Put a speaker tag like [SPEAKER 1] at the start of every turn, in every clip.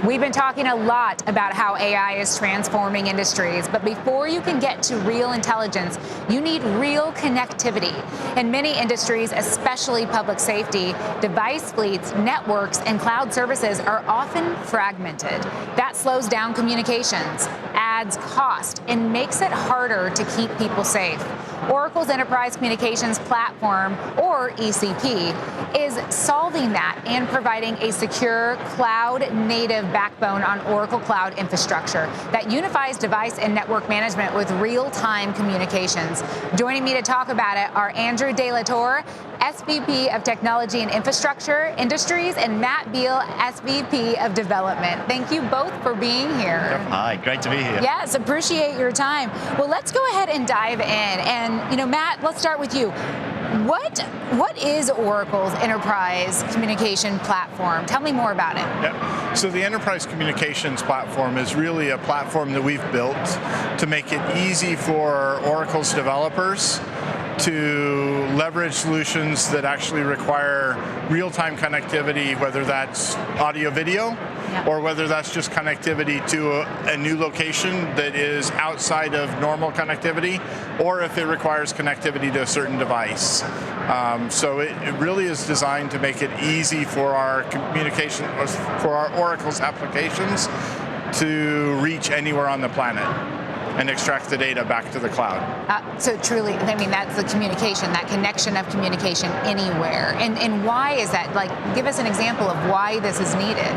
[SPEAKER 1] We've been talking a lot about how AI is transforming industries, but before you can get to real intelligence, you need real connectivity. In many industries, especially public safety, device fleets, networks, and cloud services are often fragmented. That slows down communications, adds cost, and makes it harder to keep people safe. Oracle's Enterprise Communications Platform, or ECP, is solving that and providing a secure cloud-native backbone on Oracle Cloud infrastructure that unifies device and network management with real-time communications. Joining me to talk about it are Andrew De La Torre, SVP of Technology and Infrastructure Industries, and Matt Beal, SVP of Development. Thank you both for being here.
[SPEAKER 2] Hi, great to be here.
[SPEAKER 1] Yes, appreciate your time. Well, let's go ahead and dive in. And, Matt, let's start with you. What is Oracle's Enterprise Communication Platform? Tell me more about it.
[SPEAKER 3] Yeah. So the Enterprise Communications Platform is really a platform that we've built to make it easy for Oracle's developers to leverage solutions that actually require real-time connectivity, whether that's audio-video, or whether that's just connectivity to a new location that is outside of normal connectivity, or if it requires connectivity to a certain device. So it really is designed to make it easy for our communication, for our Oracle's applications to reach anywhere on the planet and extract the data back to the cloud.
[SPEAKER 1] So truly, that's the communication, that connection of communication anywhere. And why is that? Give us an example of why this is needed.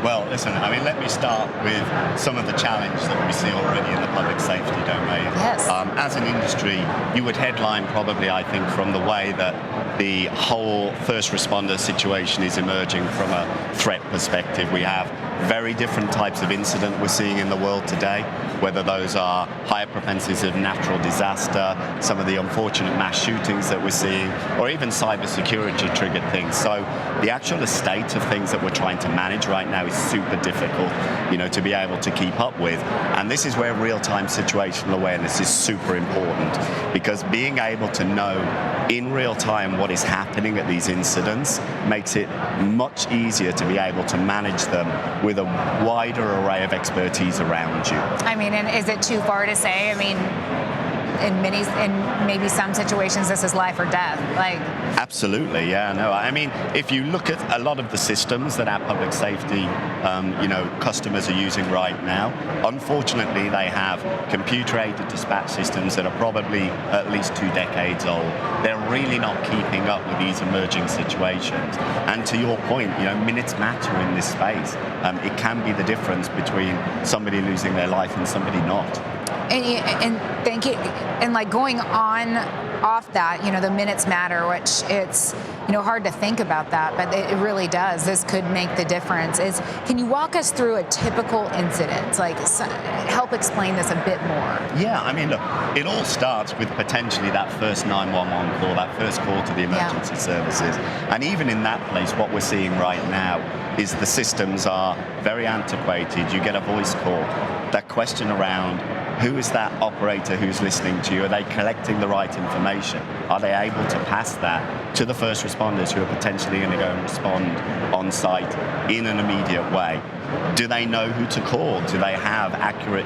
[SPEAKER 2] Well, listen, let me start with some of the challenge that we see already in the public safety domain.
[SPEAKER 1] Yes.
[SPEAKER 2] As an industry, you would headline probably, I think, from the way that the whole first responder situation is emerging from a threat perspective. We have very different types of incident we're seeing in the world today, whether those are higher propensities of natural disaster, some of the unfortunate mass shootings that we're seeing, or even cybersecurity triggered things. So the actual estate of things that we're trying to manage right now is super difficult, to be able to keep up with. And this is where real-time situational awareness is super important, because being able to know in real time what is happening at these incidents makes it much easier to be able to manage them with a wider array of expertise around you.
[SPEAKER 1] And is it too far to say? In maybe some situations, this is life or death.
[SPEAKER 2] Absolutely, yeah. No, if you look at a lot of the systems that our public safety, customers are using right now, unfortunately, they have computer-aided dispatch systems that are probably at least 2 decades old. They're really not keeping up with these emerging situations. And to your point, minutes matter in this space. It can be the difference between somebody losing their life and somebody not.
[SPEAKER 1] And thank you. And going on off that, the minutes matter, which it's hard to think about that, but it really does. This could make the difference. Can you walk us through a typical incident? Help explain this a bit more.
[SPEAKER 2] Yeah, look, it all starts with potentially that first 911 call, that first call to the emergency services. And even in that place, what we're seeing right now is the systems are very antiquated. You get a voice call. That question around who is that operator who's listening to you? Are they collecting the right information? Are they able to pass that to the first responders who are potentially going to go and respond on site in an immediate way? Do they know who to call? Do they have accurate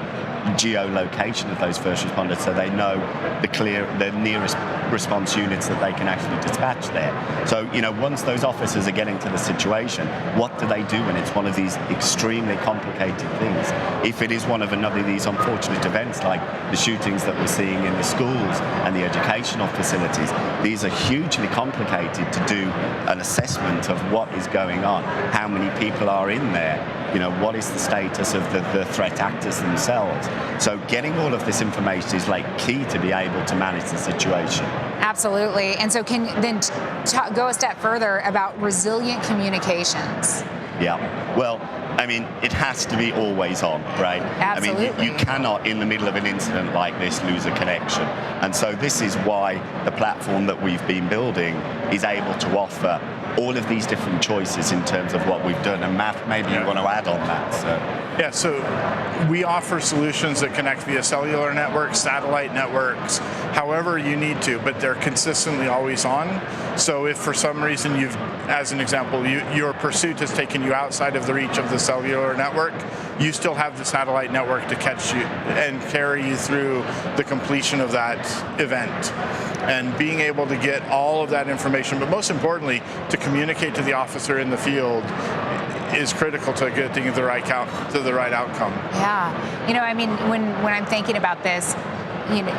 [SPEAKER 2] geolocation of those first responders so they know the nearest response units that they can actually dispatch there? So, once those officers are getting to the situation, what do they do when it's one of these extremely complicated things? If it is one of another of these unfortunate events like the shootings that we're seeing in the schools and the educational facilities, these are hugely complicated to do an assessment of what is going on, how many people are in there, what is the status of the threat actors themselves. So getting all of this information is key to be able to manage the situation.
[SPEAKER 1] Absolutely. And so can then go a step further about resilient communications.
[SPEAKER 2] Yeah. Well, it has to be always on, right?
[SPEAKER 1] Absolutely.
[SPEAKER 2] You cannot, in the middle of an incident like this, lose a connection. And so this is why the platform that we've been building is able to offer all of these different choices in terms of what we've done. And Matt, maybe you want to add on that.
[SPEAKER 3] So we offer solutions that connect via cellular networks, satellite networks, however you need to, but they're consistently always on. So if for some reason as an example, your pursuit has taken you outside of the reach of the cellular network, you still have the satellite network to catch you and carry you through the completion of that event. And being able to get all of that information, but most importantly, to communicate to the officer in the field is critical to getting the right outcome.
[SPEAKER 1] Yeah, I mean, when I'm thinking about this,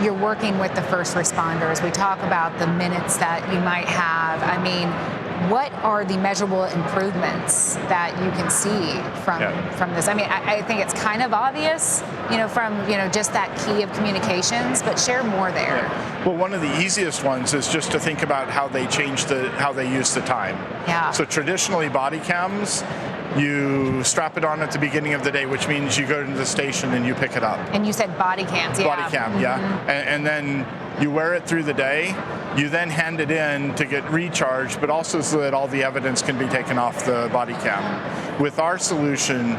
[SPEAKER 1] you're working with the first responders. We talk about the minutes that you might have. I mean, what are the measurable improvements that you can see from this? I mean, I think it's kind of obvious, from just that key of communications, but share more there.
[SPEAKER 3] Yeah. Well, one of the easiest ones is just to think about how they how they use the time.
[SPEAKER 1] Yeah.
[SPEAKER 3] So traditionally, body cams, you strap it on at the beginning of the day, which means you go to the station and you pick it up.
[SPEAKER 1] And you said body cams, yeah.
[SPEAKER 3] Body cam, yeah. And then you wear it through the day. You then hand it in to get recharged, but also so that all the evidence can be taken off the body cam. With our solution,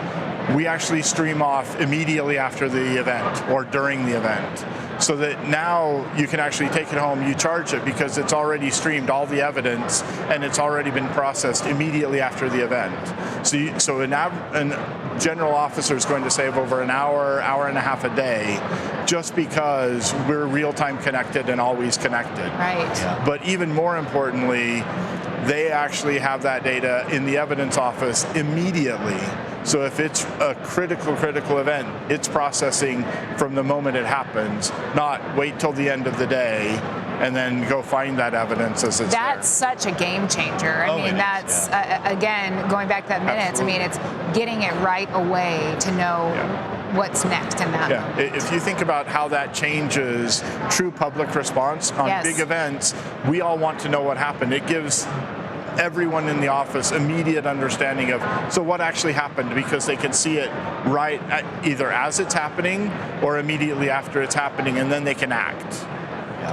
[SPEAKER 3] we actually stream off immediately after the event or during the event, so that now you can actually take it home, you charge it because it's already streamed all the evidence and it's already been processed immediately after the event. So a general officer is going to save over an hour and a half a day just because we're real-time connected and always connected.
[SPEAKER 1] Right.
[SPEAKER 2] Yeah.
[SPEAKER 3] But even more importantly, they actually have that data in the evidence office immediately. So if it's a critical event, it's processing from the moment it happens, not wait till the end of the day and then go find that evidence as it's
[SPEAKER 1] That's such a game changer. I mean, that's, again, going back to that minutes,
[SPEAKER 3] Absolutely.
[SPEAKER 1] I mean, it's getting it right away to know what's next in that.
[SPEAKER 3] Yeah, if you think about how that changes true public response on big events, we all want to know what happened. It gives everyone in the office immediate understanding of so what actually happened, because they can see it right either as it's happening or immediately after it's happening, and then they can act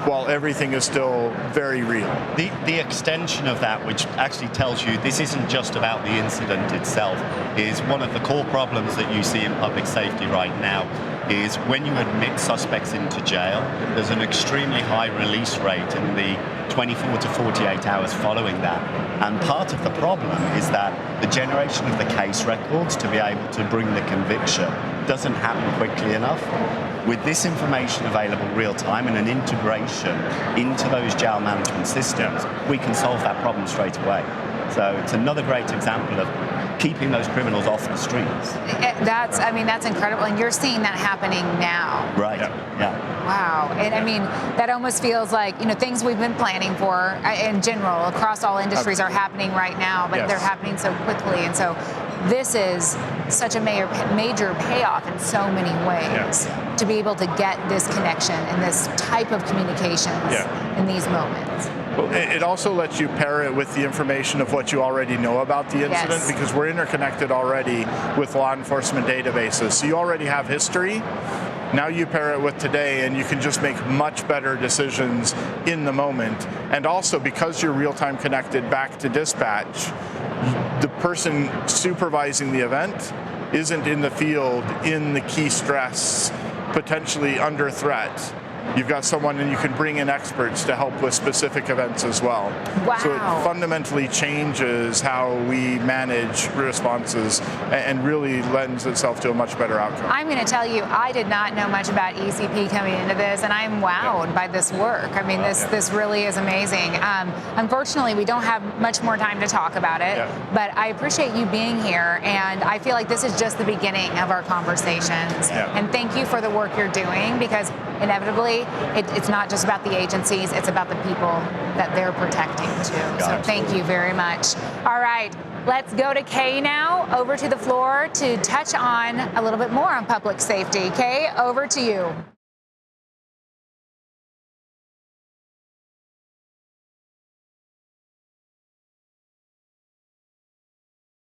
[SPEAKER 3] while everything is still very real.
[SPEAKER 2] The extension of that, which actually tells you this isn't just about the incident itself, is one of the core problems that you see in public safety right now is when you admit suspects into jail, there's an extremely high release rate in the 24 to 48 hours following that. And part of the problem is that the generation of the case records to be able to bring the conviction doesn't happen quickly enough. With this information available real time and an integration into those jail management systems, we can solve that problem straight away. So it's another great example of keeping those criminals off the streets.
[SPEAKER 1] That's incredible. And you're seeing that happening now.
[SPEAKER 2] Right, yeah.
[SPEAKER 1] Wow. And I mean, that almost feels like, things we've been planning for in general across all industries are happening right now, but they're happening so quickly. And so this is such a major payoff in so many ways to be able to get this connection and this type of communications in these moments.
[SPEAKER 3] Well, it also lets you pair it with the information of what you already know about the incident, because we're interconnected already with law enforcement databases. So you already have history. Now you pair it with today, and you can just make much better decisions in the moment. And also, because you're real-time connected back to dispatch, the person supervising the event isn't in the field in the key stress, potentially under threat. You've got someone, and you can bring in experts to help with specific events as well.
[SPEAKER 1] Wow.
[SPEAKER 3] So it fundamentally changes how we manage responses and really lends itself to a much better outcome.
[SPEAKER 1] I'm going to tell you, I did not know much about ECP coming into this, and I'm wowed by this work. I mean, this really is amazing. Unfortunately, we don't have much more time to talk about it, but I appreciate you being here, and I feel like this is just the beginning of our conversations. And thank you for the work you're doing, because inevitably, it's not just about the agencies, it's about the people that they're protecting too. So thank you very much. All right, let's go to Kay now, over to the floor to touch on a little bit more on public safety. Kay, over to you.